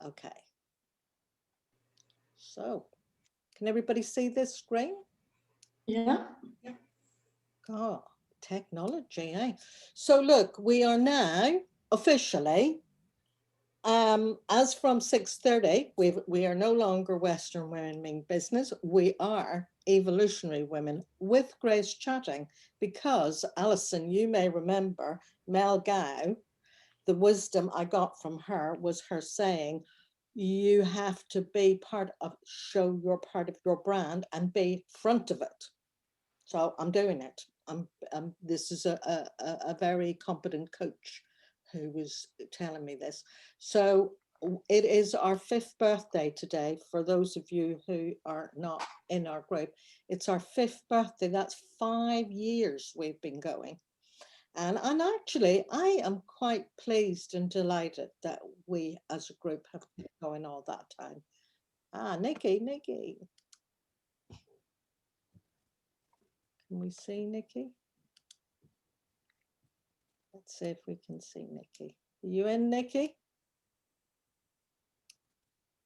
Okay. So, can everybody see this screen? Yeah. Oh, technology, eh? So look, we are now officially, as from 6:30, we are no longer Western Women Mean Business. We are Evolutionary Women with Grace chatting, because Alison, you may remember Mel Gow, the wisdom I got from her was her saying, you have to be part of, show your part of your brand and be front of it. So I'm doing it. This is a very competent coach who was telling me this. So it is our 5th birthday today. For those of you who are not in our group, it's our 5th birthday. That's 5 years we've been going. And actually, I am quite pleased and delighted that we as a group have been going all that time. Nikki. Can we see Nikki? Let's see if we can see Nikki. Are you in, Nikki?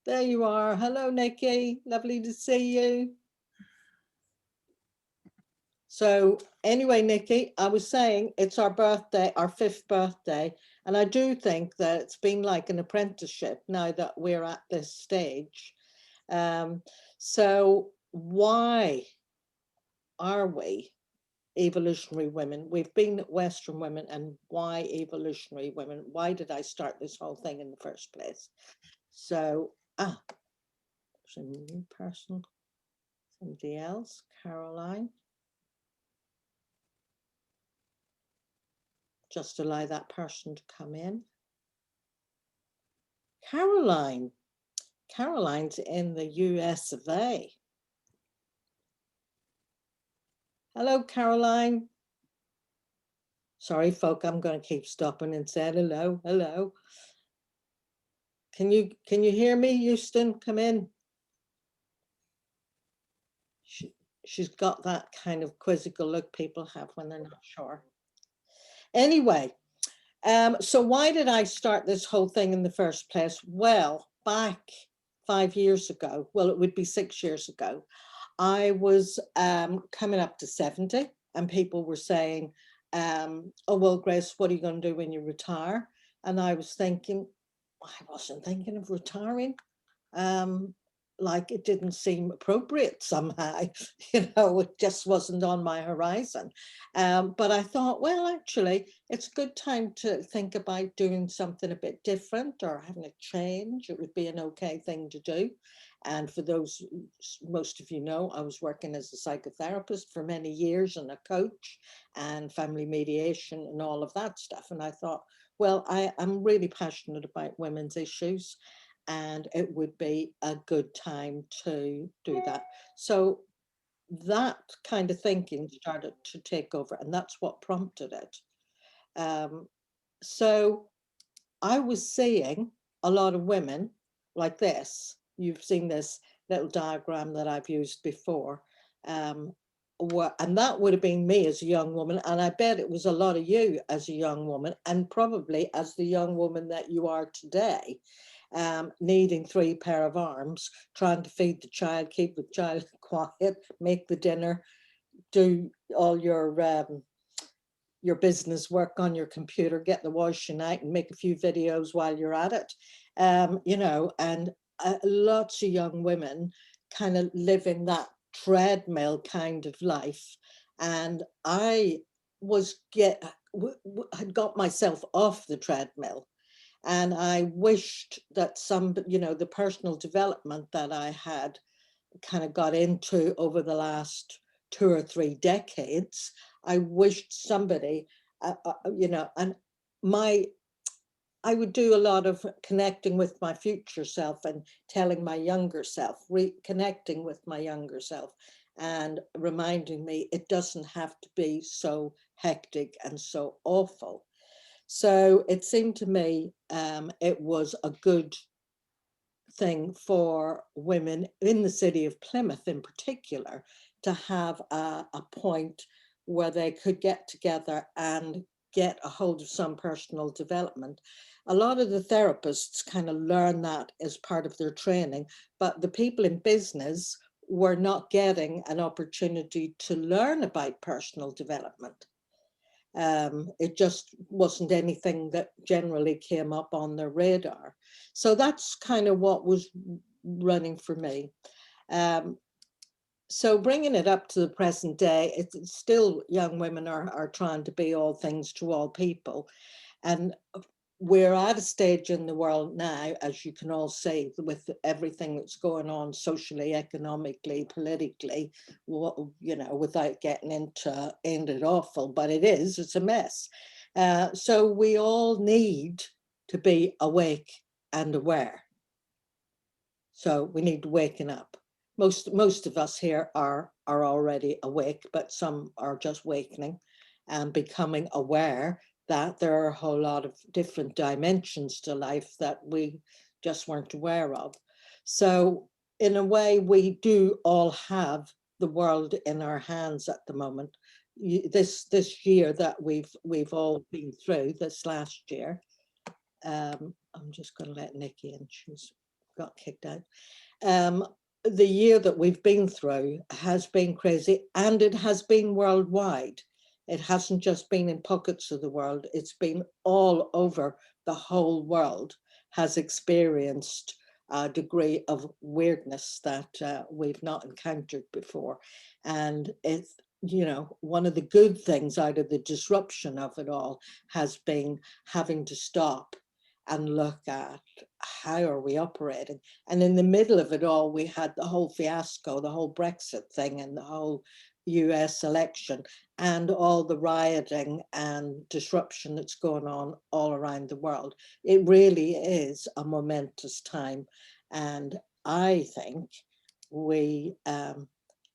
There you are. Hello, Nikki. Lovely to see you. So anyway, Nikki, I was saying it's our birthday, our 5th birthday. And I do think that it's been like an apprenticeship now that we're at this stage. So why are we evolutionary women? We've been Western women, and why evolutionary women? Why did I start this whole thing in the first place? So, there's a new person, somebody else, Caroline. Just allow that person to come in. Caroline's in the US of A. Hello, Caroline. Sorry, folk, I'm going to keep stopping and saying hello. Can you hear me, Houston? Come in. She's got that kind of quizzical look people have when they're not sure. Anyway, so why did I start this whole thing in the first place? Well, back 5 years ago, well, it would be 6 years ago, I was coming up to 70, and people were saying, oh, well, Grace, what are you going to do when you retire? And I was thinking, I wasn't thinking of retiring. Like, it didn't seem appropriate somehow, it just wasn't on my horizon. But I thought, well, actually, it's a good time to think about doing something a bit different or having a change. It would be an okay thing to do. And for those, most of you know, I was working as a psychotherapist for many years and a coach and family mediation and all of that stuff. And I thought, well, I'm really passionate about women's issues, and it would be a good time to do that. So that kind of thinking started to take over, and that's what prompted it. So I was seeing a lot of women like this. You've seen this little diagram that I've used before. And that would have been me as a young woman. And I bet it was a lot of you as a young woman, and probably as the young woman that you are today, needing 3 pair of arms, trying to feed the child, keep the child quiet, make the dinner, do all your business work on your computer, get the washing out and make a few videos while you're at it. And lots of young women kind of living that treadmill kind of life. And I had got myself off the treadmill, and I wished that the personal development that I had kind of got into over the last 2 or 3 decades, I wished somebody, and I would do a lot of connecting with my future self and telling my younger self, reconnecting with my younger self, and reminding me it doesn't have to be so hectic and so awful. So it seemed to me it was a good thing for women in the city of Plymouth in particular to have a point where they could get together and get a hold of some personal development. A lot of the therapists kind of learn that as part of their training, but the people in business were not getting an opportunity to learn about personal development. It just wasn't anything that generally came up on their radar. So that's kind of what was running for me. So bringing it up to the present day, it's still young women are trying to be all things to all people. And we're at a stage in the world now, as you can all see, with everything that's going on socially, economically, politically, you know, without getting into ain't it awful, but it's a mess. So we all need to be awake and aware. So we need waking up. Most of us here are already awake, but some are just wakening and becoming aware that there are a whole lot of different dimensions to life that we just weren't aware of. So in a way, we do all have the world in our hands at the moment. This year that we've all been through, this last year, I'm just going to let Nikki in. She's got kicked out. The year that we've been through has been crazy, and it has been worldwide. It hasn't just been in pockets of the world, it's been all over the whole world has experienced a degree of weirdness that we've not encountered before. And it's, you know, one of the good things out of the disruption of it all has been having to stop and look at how are we operating. And in the middle of it all, we had the whole fiasco, the whole Brexit thing and the whole US election and all the rioting and disruption that's going on all around the world. It really is a momentous time. And I think we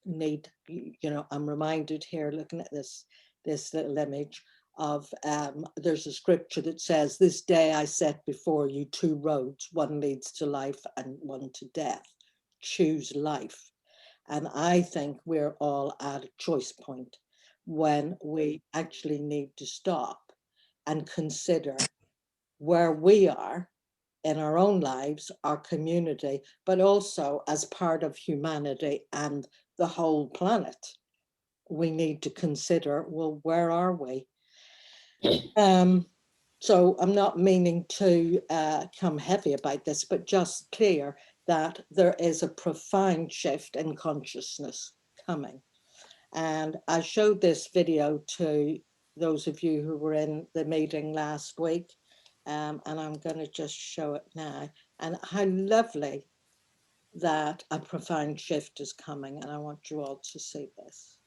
need, you know, I'm reminded here looking at this little image of there's a scripture that says, "This day I set before you two roads, one leads to life and one to death. Choose life." And I think we're all at a choice point when we actually need to stop and consider where we are in our own lives, our community, but also as part of humanity and the whole planet. We need to consider, well, where are we? So I'm not meaning to come heavy about this, but just clear that there is a profound shift in consciousness coming. And I showed this video to those of you who were in the meeting last week, and I'm going to just show it now. And how lovely that a profound shift is coming, and I want you all to see this.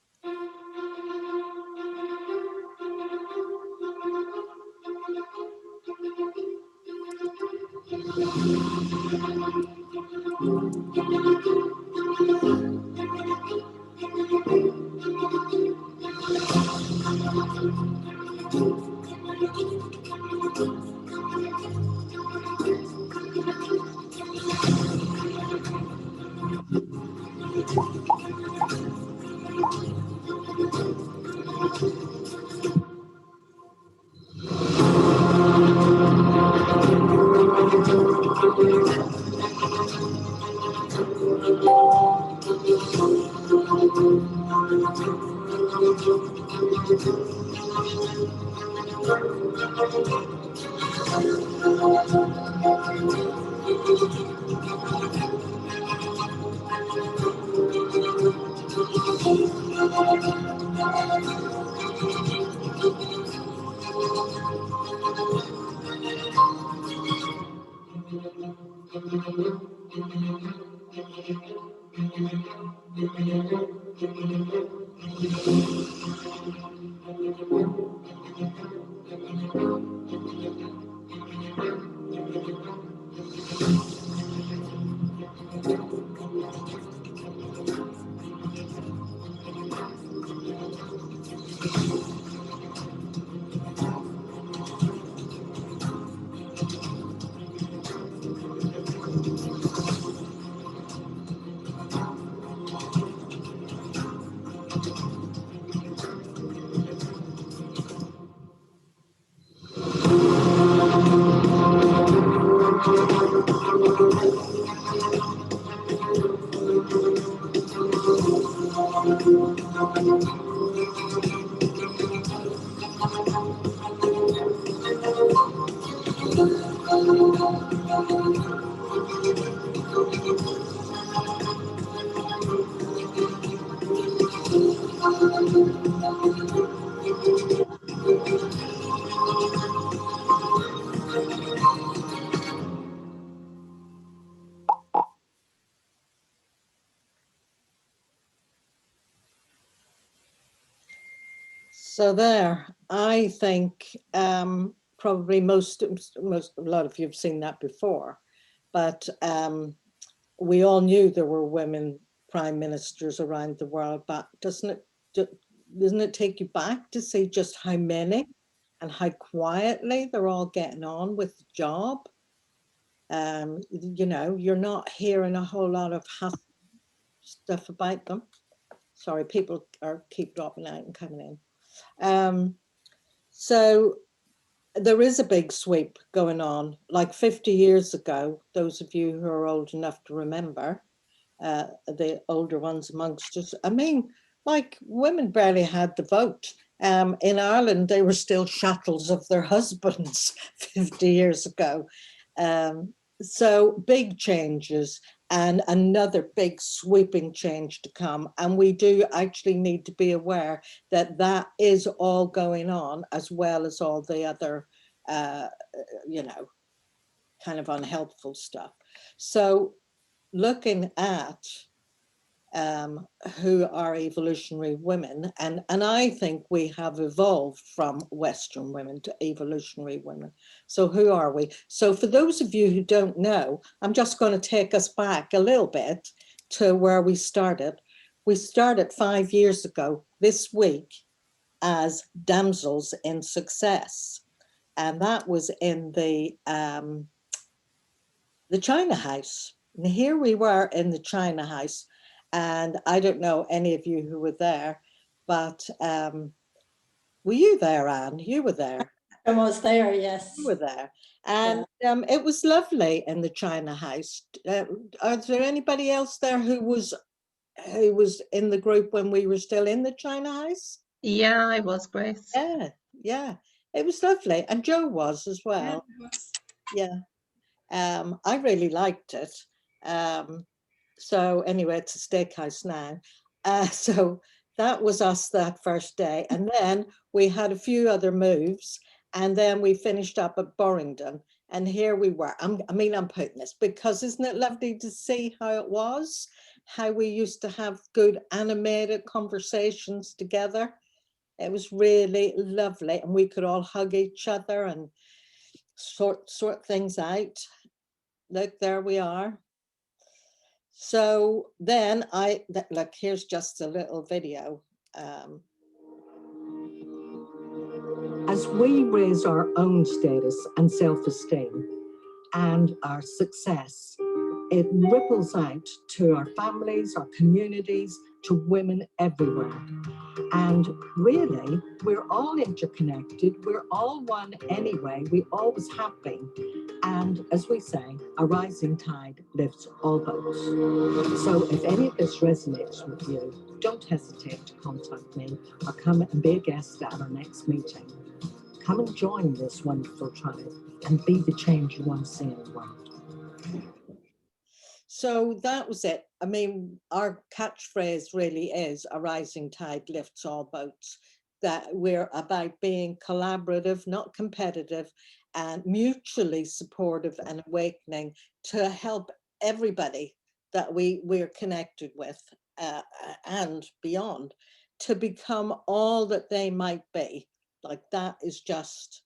So there, I think probably a lot of you have seen that before, but we all knew there were women prime ministers around the world, but doesn't it take you back to see just how many and how quietly they're all getting on with the job? You know, you're not hearing a whole lot of stuff about them. Sorry, people keep dropping out and coming in. So there is a big sweep going on. Like 50 years ago, those of you who are old enough to remember, the older ones amongst us, I mean, like women barely had the vote. In Ireland, they were still chattels of their husbands 50 years ago. So big changes and another big sweeping change to come. And we do actually need to be aware that that is all going on, as well as all the other, you know, kind of unhelpful stuff. So looking at who are evolutionary women, and I think we have evolved from Western women to evolutionary women. So who are we? So for those of you who don't know, I'm just going to take us back a little bit to where we started. We started 5 years ago this week as damsels in success, and that was in the China House. And here we were in the China House, and I don't know any of you who were there, but were you there, Anne? You were there. I was there, yes. You were there. And it was lovely in the China House. Is there anybody else there who was in the group when we were still in the China House? Yeah, it was great. Yeah, it was lovely. And Joe was as well. Yeah. I really liked it. So anyway, it's a steakhouse now. So that was us that first day. And then we had a few other moves. And then we finished up at Borringdon. And here we were. I'm putting this because isn't it lovely to see how it was? How we used to have good animated conversations together. It was really lovely. And we could all hug each other and sort things out. Look, there we are. So then look, here's just a little video. As we raise our own status and self-esteem and our success, it ripples out to our families, our communities, to women everywhere. And really, we're all interconnected. We're all one anyway. We always have been. And as we say, a rising tide lifts all boats. So if any of this resonates with you, don't hesitate to contact me or come and be a guest at our next meeting. Come and join this wonderful tribe and be the change you want to see in the world. So that was it. I mean, our catchphrase really is a rising tide lifts all boats, that we're about being collaborative, not competitive, and mutually supportive and awakening to help everybody that we're connected with and beyond to become all that they might be. Like that is just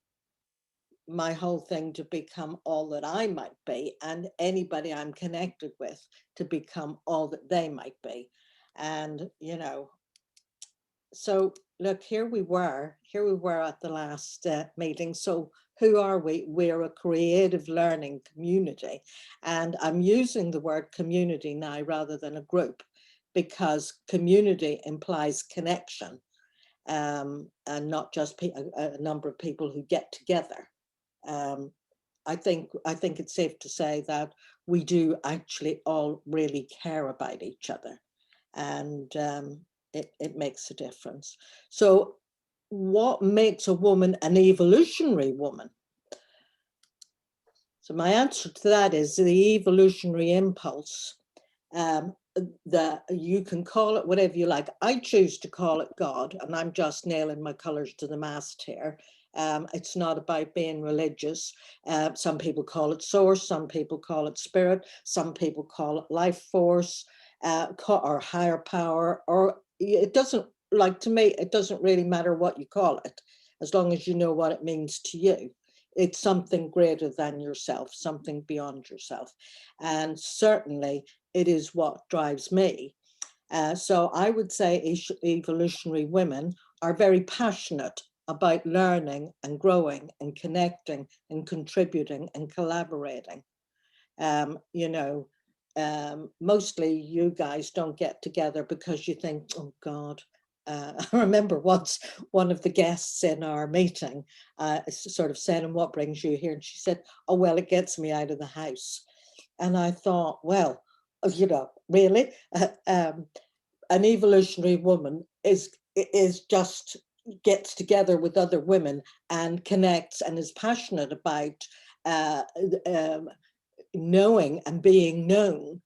my whole thing, to become all that I might be, and anybody I'm connected with to become all that they might be. And, you know, so look, here we were at the last meeting. So who are we? We're a creative learning community. And I'm using the word community now rather than a group, because community implies connection, and not just a number of people who get together. I think it's safe to say that we do actually all really care about each other, and it makes a difference. So what makes a woman an evolutionary woman? So my answer to that is the evolutionary impulse. You can call it whatever you like. I choose to call it God, and I'm just nailing my colors to the mast here. It's not about being religious. Some people call it source, some people call it spirit, some people call it life force, or higher power, or it doesn't, like, to me, it doesn't really matter what you call it, as long as you know what it means to you. It's something greater than yourself, something beyond yourself. And certainly it is what drives me. So I would say evolutionary women are very passionate about learning and growing and connecting and contributing and collaborating. You know, mostly you guys don't get together because you think, oh God. I remember once one of the guests in our meeting sort of said, and what brings you here? And she said, oh, well, it gets me out of the house. And I thought, well, you know, really? An evolutionary woman is just gets together with other women and connects and is passionate about uh, um, knowing and being known,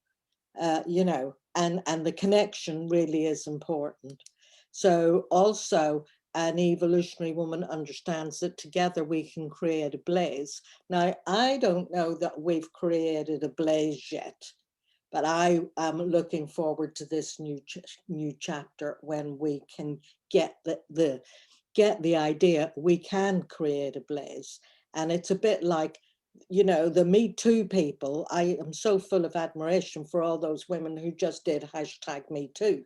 you know, and the connection really is important. So also an evolutionary woman understands that together we can create a blaze. Now, I don't know that we've created a blaze yet, but I am looking forward to this new chapter when we can get the idea we can create a blaze. And it's a bit like, you know, the Me Too people. I am so full of admiration for all those women who just did hashtag Me Too,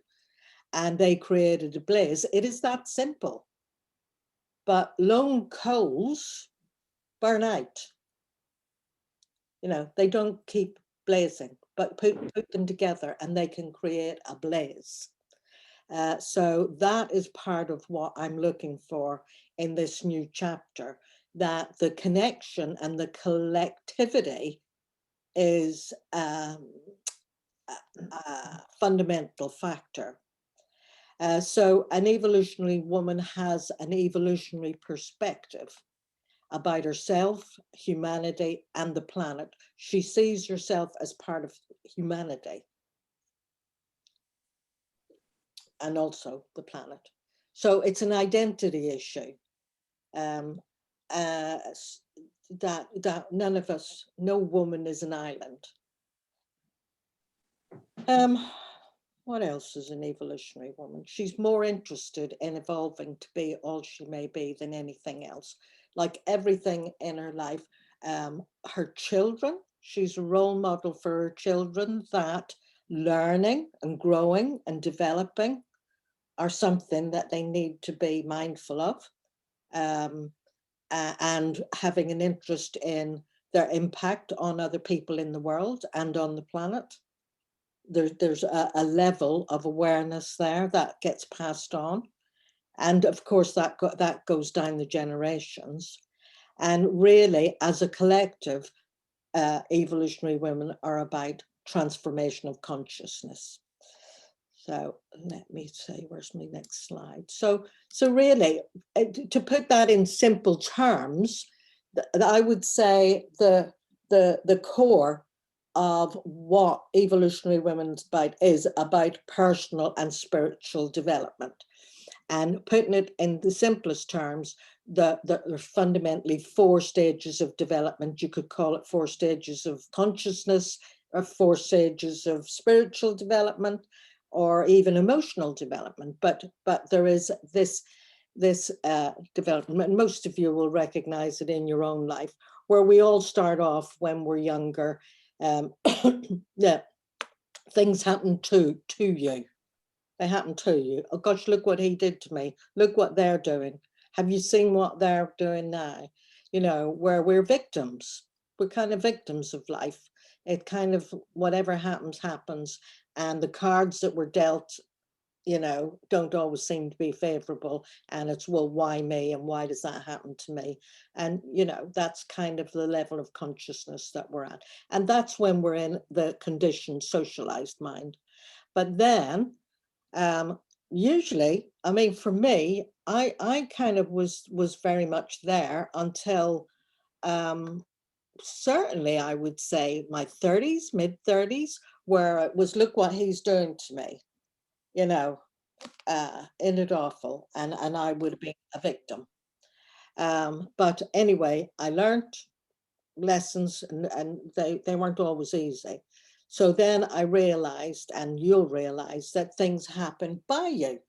and they created a blaze. It is that simple. But lone coals burn out. You know, they don't keep blazing, but put them together and they can create a blaze. So that is part of what I'm looking for in this new chapter, that the connection and the collectivity is a fundamental factor. So an evolutionary woman has an evolutionary perspective about herself, humanity, and the planet. She sees herself as part of humanity and also the planet. So it's an identity issue. Um, uh, that none of us, no woman is an island. Um, what else is an evolutionary woman? She's more interested in evolving to be all she may be than anything else. Like everything in her life, her children, she's a role model for her children, that learning and growing and developing are something that they need to be mindful of. Um, and having an interest in their impact on other people in the world and on the planet. There's a level of awareness there that gets passed on. And of course, that goes down the generations. And really, as a collective, evolutionary women are about transformation of consciousness. So let me say, where's my next slide? So really, to put that in simple terms, I would say the core of what evolutionary women's about is about personal and spiritual development. And putting it in the simplest terms, there are fundamentally 4 stages of development. You could call it 4 stages of consciousness, or 4 stages of spiritual development, or even emotional development. But there is this development, and most of you will recognize it in your own life, where we all start off when we're younger. Yeah, things happen to you. They happen to you. Oh gosh, look what he did to me. Look what they're doing. Have you seen what they're doing now? You know, where we're victims. We're kind of victims of life. It kind of, whatever happens, happens. And the cards that were dealt don't always seem to be favorable. And it's, well, why me? And why does that happen to me? And, that's kind of the level of consciousness that we're at. And that's when we're in the conditioned, socialized mind. But then, usually, I mean, for me, I kind of was very much there until, certainly I would say my 30s, mid 30s, where it was, look what he's doing to me, you know, isn't it awful? And I would have been a victim. But anyway, I learned lessons, and they weren't always easy. So then I realized, and you'll realize, that things happen by you.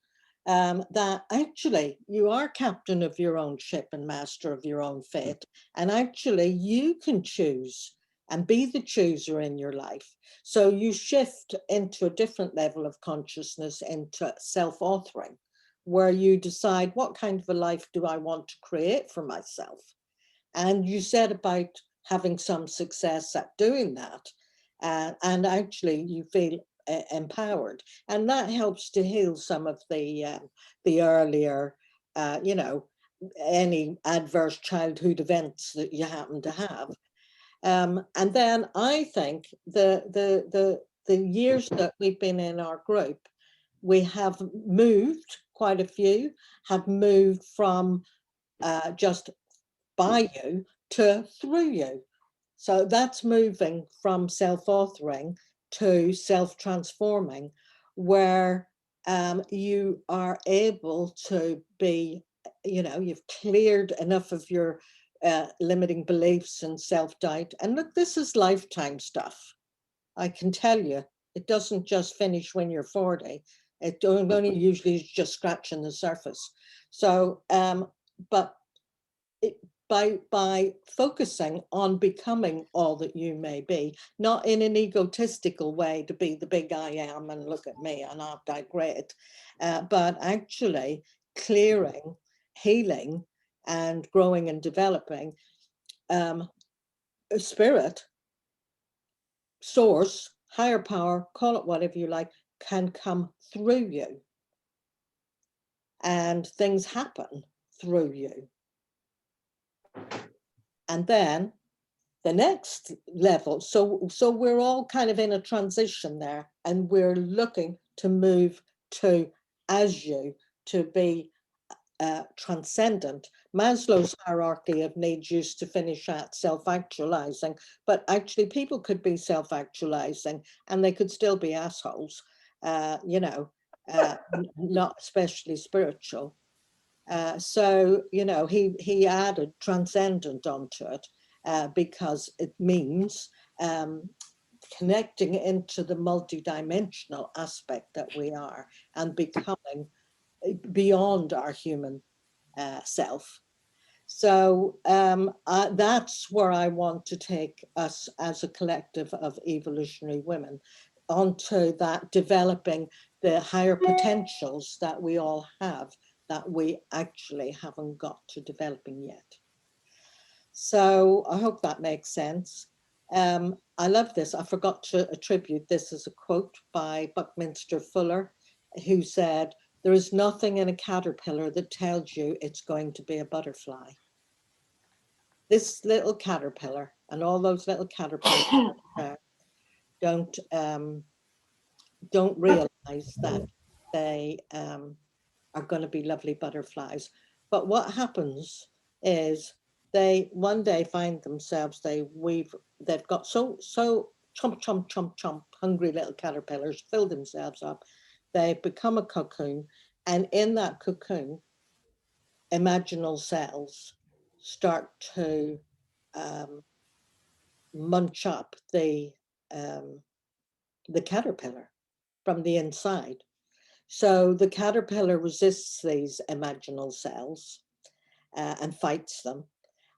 That actually you are captain of your own ship and master of your own fate. And actually you can choose and be the chooser in your life. So you shift into a different level of consciousness, into self-authoring, where you decide, what kind of a life do I want to create for myself? And you said about having some success at doing that. And actually you feel empowered. And that helps to heal some of the earlier, any adverse childhood events that you happen to have. And then I think the years that we've been in our group, we have moved, quite a few have moved from just by you to through you. So that's moving from self-authoring to self-transforming, where you are able to be, you've cleared enough of your limiting beliefs and self-doubt. And look, this is lifetime stuff. I can tell you, it doesn't just finish when you're 40. It only usually is just scratching the surface. So, but by focusing on becoming all that you may be, not in an egotistical way to be the big I am and look at me and aren't I great, but actually clearing, healing, and growing and developing, a spirit, source, higher power, call it whatever you like, can come through you, and things happen through you. And then the next level, so we're all kind of in a transition there, and we're looking to move to as you, to be transcendent. Maslow's hierarchy of needs used to finish at self-actualizing, but actually people could be self-actualizing and they could still be assholes, not especially spiritual. So, he added transcendent onto it, because it means connecting into the multidimensional aspect that we are, and becoming beyond our human self. So that's where I want to take us as a collective of evolutionary women, onto that, developing the higher potentials that we all have, that we actually haven't got to developing yet. So I hope that makes sense. I love this. I forgot to attribute this as a quote by Buckminster Fuller, who said, "There is nothing in a caterpillar that tells you it's going to be a butterfly." This little caterpillar and all those little caterpillars don't realize that they are going to be lovely butterflies. But what happens is they one day find themselves, they've got so chomp, chomp, chomp, chomp, hungry little caterpillars, fill themselves up. They become a cocoon, and in that cocoon, imaginal cells start to munch up the caterpillar from the inside. So the caterpillar resists these imaginal cells and fights them,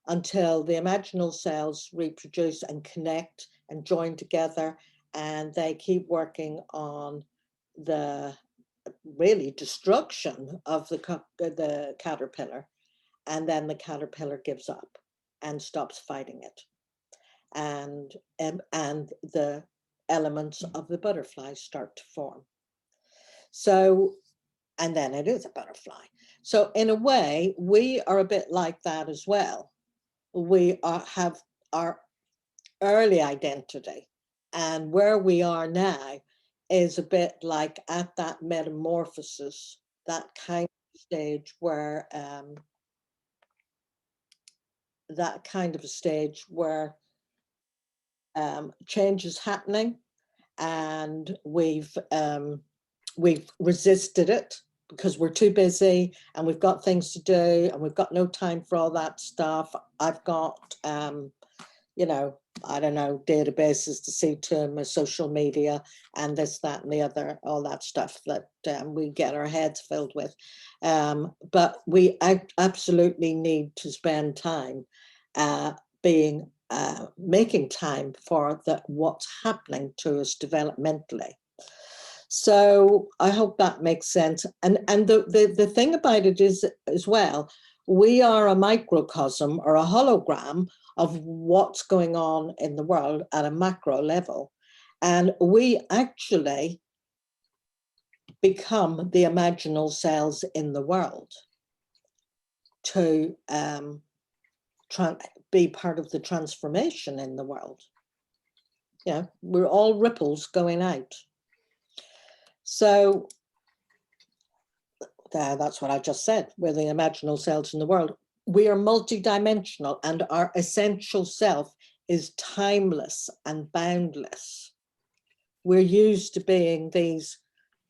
until the imaginal cells reproduce and connect and join together, and they keep working on the really destruction of the caterpillar. And then the caterpillar gives up and stops fighting it. And the elements of the butterfly start to form. So and then it is a butterfly. So in a way, we are a bit like that as well. We have our early identity, and where we are now is a bit like at that metamorphosis, that kind of stage where that kind of a stage where change is happening, and we've resisted it because we're too busy and we've got things to do and we've got no time for all that stuff. I've got I don't know, databases to see to, my social media and this, that, and the other, all that stuff that we get our heads filled with. But we absolutely need to spend time making time for what's happening to us developmentally. So I hope that makes sense. And the thing about it is as well, we are a microcosm or a hologram of what's going on in the world at a macro level. And we actually become the imaginal cells in the world to be part of the transformation in the world. Yeah, we're all ripples going out. So that's what I just said. We're the imaginal cells in the world. We are multidimensional, and our essential self is timeless and boundless. We're used to being these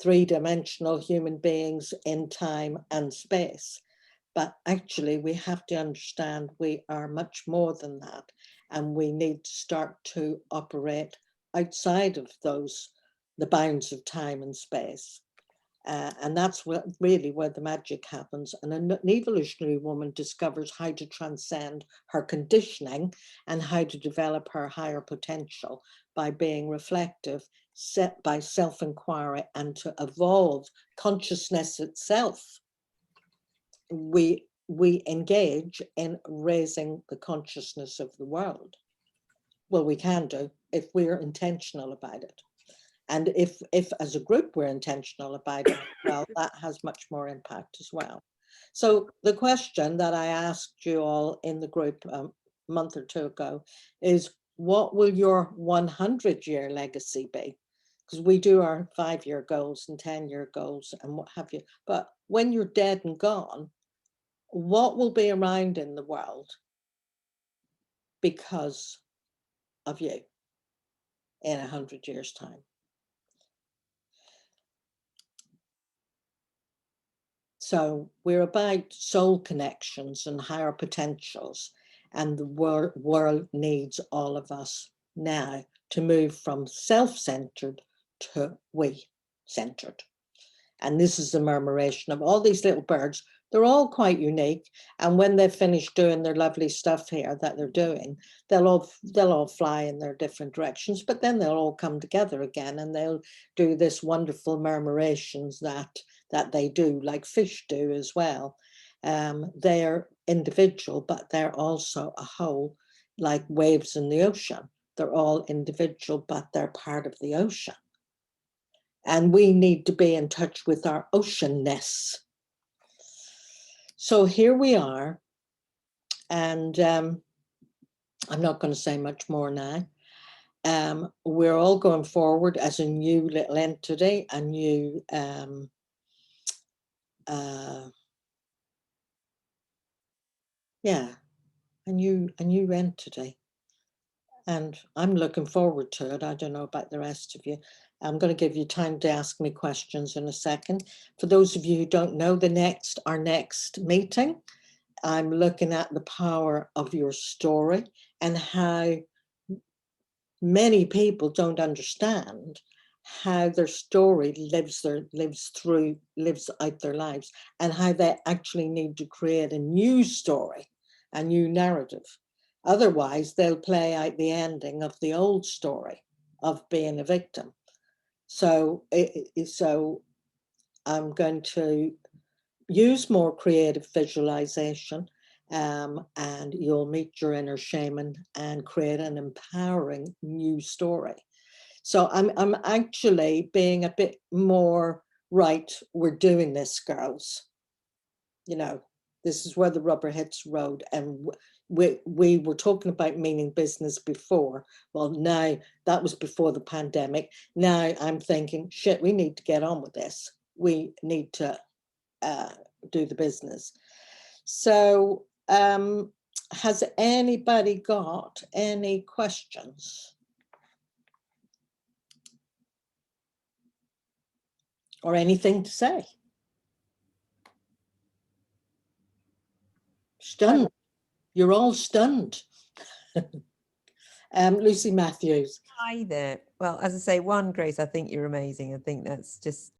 three-dimensional human beings in time and space. But actually, we have to understand we are much more than that. And we need to start to operate outside of the bounds of time and space. And that's really where the magic happens. And an evolutionary woman discovers how to transcend her conditioning and how to develop her higher potential by being reflective, set by self-inquiry, and to evolve consciousness itself. We engage in raising the consciousness of the world. Well, we can do if we're intentional about it. And if as a group we're intentional about it, well, that has much more impact as well. So the question that I asked you all in the group a month or two ago is, what will your 100-year legacy be? Because we do our 5-year goals and 10-year goals and what have you. But when you're dead and gone, what will be around in the world because of you in 100 years' time? So we're about soul connections and higher potentials, and the world needs all of us now to move from self-centered to we-centered. And this is the murmuration of all these little birds. They're all quite unique. And when they've finished doing their lovely stuff here that they're doing, they'll all fly in their different directions, but then they'll all come together again and they'll do this wonderful murmurations that they do, like fish do as well. They're individual, but they're also a whole, like waves in the ocean. They're all individual, but they're part of the ocean. And we need to be in touch with our oceanness. So here we are, and I'm not going to say much more now. We're all going forward as a new little entity, a new a new entity. And I'm looking forward to it. I don't know about the rest of you. I'm going to give you time to ask me questions in a second. For those of you who don't know, our next meeting, I'm looking at the power of your story and how many people don't understand how their story lives out their lives, and how they actually need to create a new story, a new narrative. Otherwise, they'll play out the ending of the old story of being a victim. So I'm going to use more creative visualization, and you'll meet your inner shaman and create an empowering new story. So I'm actually being a bit more right, we're doing this, girls. You know, this is where the rubber hits the road. And we were talking about meaning business before. Well, now that was before the pandemic. Now I'm thinking, shit, we need to get on with this. We need to do the business. So has anybody got any questions? Or anything to say? Stunned. You're all stunned. Lucy Matthews. Hi there. Well, as I say, one, Grace, I think you're amazing. I think that's just